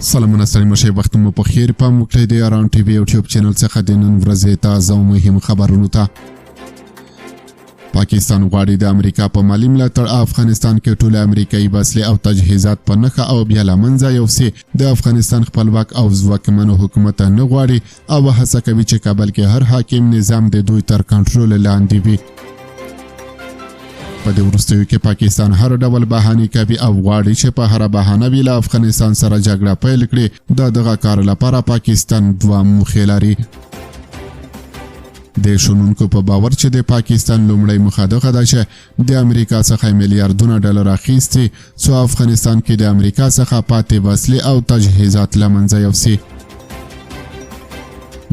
سلامونه ستړي مشه وخت مو په خیر په موکړی دی اران ټي وي یوټیوب چینل څخه د نن ورځې تازه او مهم خبرونو ته پاکستان غواړي د امریکا په مالی ملاتړ افغانستان کې ټول امریکایي وسلې او تجهیزات په نخښه او بیا لمنځه یوسي د افغانستان خپلواک او ځواکمن حکومت نه غواړي او هڅه کوي چې کابل کې هر حاکم نظام د دوی تر کنټرول لاندې وي په دې وروستیو کې پاکستان هر ډول بهانې کوي او غواړي چې په هر بهانه وی له افغانستان سره جګړه پیل کړي دغه کار لپاره پاکستان دوه موخې لري د شنونکو په باور چې د پاکستان لومړی موخه دغه ده چې د امریکا څخه میلیارډونه ډالر اخیستي څو افغانستان کې د امریکا څخه پاتې وسلې او تجهیزات لمنځه یوسي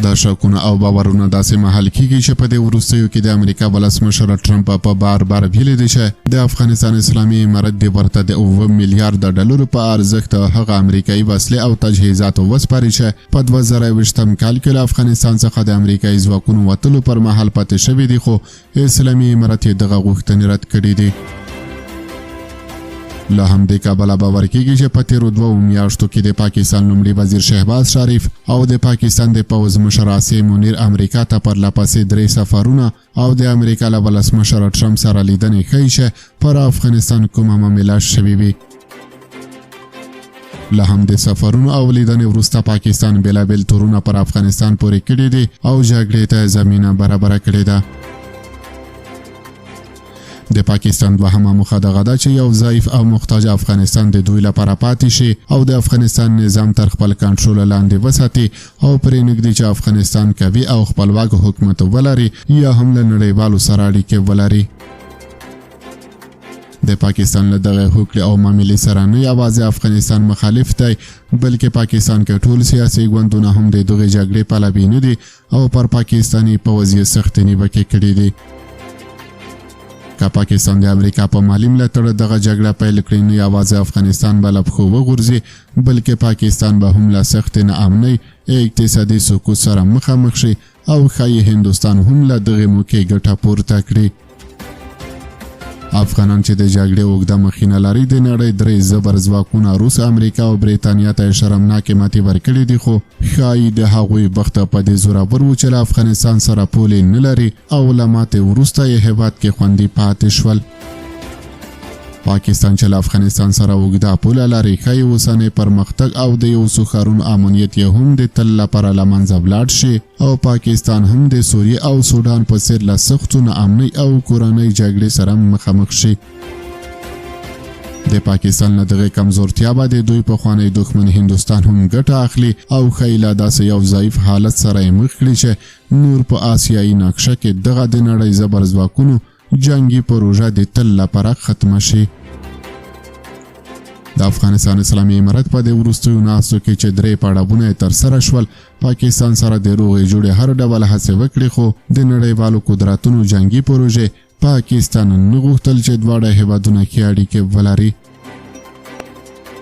دا شکونه او باورونه داسې محل کیږي چې په دې وروستیو کې د امریکا ولسمشر ټرمپ په بار ویلي دی چې د افغانستان اسلامي امارت د ورته د 9 میلیارډ ډالرو په ارزښت هغه امریکایي وسلې او تجهیزات وسپاري چې په 2020 کال کې له افغانستان څخه د امریکایي ځواکونو وتلو پر مهال پاتې شوي دي خو اسلامي امارت دغه غوښتنې رد کړې دي له همدې کبله باور کېږي چې په تېرو 2 میاشتو کې د پاکستان لومړي وزیر شهباز شریف او د پاکستان د پوځ مشر عاصم منیر امریکا ته پرلهپسې 3 سفرونه او د امریکا له ولسمشر ټرمپ سره لیدنې ښیي چې پر افغانستان کومه معامله شوې وي له همدې سفرونو او لیدنې وروسته پاکستان بېلابېل تورونه پر افغانستان پورې کړي دي او جګړې ته زمینه برابره کړې ده د پاکستان دوهمه موخه دغه ده چې یو ضعیف او محتاج افغانستان د دوی لپاره پاتې شي او د افغانستان نظام تر خپل کنټرول لاندې وساتي او پرې نږدې چې افغانستان قوي او خپلواک حکومت ولري یا هم له نړیوالو سره اړیکې ولري د پاکستان له دغه هوکړې او معاملې سره نه یوازې افغانستان مخالف دی بلکې پاکستان کې ټول سیاسي ګوندونه هم د دغې جګړې پلوي نه دي او پر پاکستاني پوځ یې سختې نیوکې کړې دي که پاکستان د امریکا په مالی ملاتړ دغه جګړه پیل کړي نو یوازې افغانستان به له پښو وغورځي بلکې پاکستان به هم له سختې ناامنۍ اقتصادي سقوط سره مخامخ شي او ښایي هندوستان هم له دغې موقع ګټه پورته کړي افغانان چې د جګړې اوږده مخینه لري د نړۍ 3 زبر ځواکونه روس امریکا او بریتانیا ته شرمناکې ماتې ورکړې دي خو ښایي د هغوی بخت په دې زورور و چې له افغانستان سره پولې نه لري او له ماتې وروسته یې هېواد کې خوندي پاتې شول پاکستان چې له افغانستان سره اوږده پوله لري ښایي اوسنی پرمختګ او د یو څو ښارونو امنیت یې هم د تل لپاره له منځه ولاړ شي او پاکستان هم د سوریې او سودان په څېر له سختو ناامنۍ او کورنۍ جګړې سره مخامخ شي د پاکستان له دغې کمزورتیا به د دوی پخوانی دښمن هندوستان هم ګټه اخلي او ښایي له داسې یو ضعیف حالت سره یې مخ کړي چې نور په آسیایي نقشه کې دغه د نړۍ زبر ځواکونو جنگی پروژه د تل لپاره ختمه شي د افغانستان اسلامي امارت په دې وروستیو ناستو کې چې 3 پړاوونه ترسره شول پاکستان سره د روغې جوړې هر ډول هڅې وکړي خو د نړیوالو قدرتونو جنگی پروژې پاکستان نه غوښتل چې دواړه هیوادونه کې اړیکې ولري